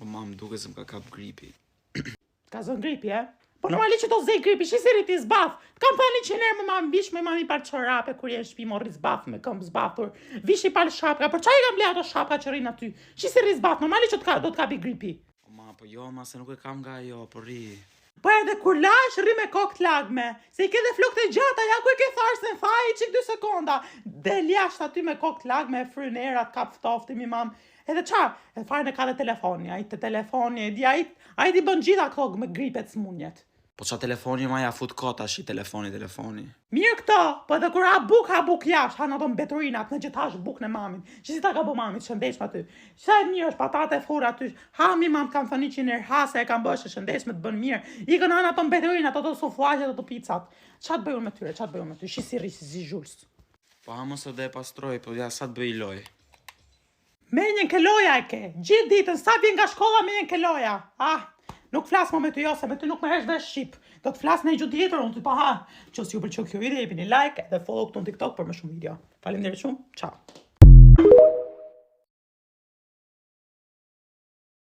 O mam, duke se më ka kap gripi. Ka zën gripi, e? Po normalisht që do zej gripi, shisiri ti zbaf. Kam thani që nërë më mam vish me mami par çorape kur je në shtëpi morri zbaf me këmbë zbafur. Vishi par shapka, për çaj kam ble ato shapka që rrin aty. Shisiri zbaf, normalisht që do të kapi gripi. O ma, po jo, ma, se nuk e kam nga jo, po ri. Po edhe kur lash rri me kokë t'lagme, se i ke dhe flokët e gjata, ja ku e ke tharë se në faj qik 2 sekonda. Del jashtë aty me kokë t'lagme, e fryn erat, kap ftofti mi mam. Edhe qa, e fare në ka dhe telefoni, a i të telefoni, a i di bën gjitha këto me gripet smunjet. Po qa telefoni ma ja fut kota shi telefoni. Mirë këto, po edhe kur ha buk jashtë, ha në ato mbeturinat, në gjitha është buk në mamin. Që si ta ka bo mamit, shëndeshme aty. Qa e mirë është patate fura aty, ha mi mam kam thëni që nërë ha se e kam bëshë shëndeshme të bën mirë. I kënë anë ato mbeturinat, ato suflaqet, ato picat. Qa të bëjun me tyre, shisiri si zhullës. Po ha mos edhe e pastroj, po ja sa të bëj loj. Menjen ke loja e ke, gjithë ditën, sa vjen nga shkolla menjen ke loja. Nuk flas më me ty jo, se me ty nuk më hesh dhe shqip. Do të flas në një gjuhë tjetër, unë ty pa ha. Qo si ju pëlqeu kjo ide, jepini like dhe follow këtu në TikTok për më shumë video. Faleminderit shumë, ciao.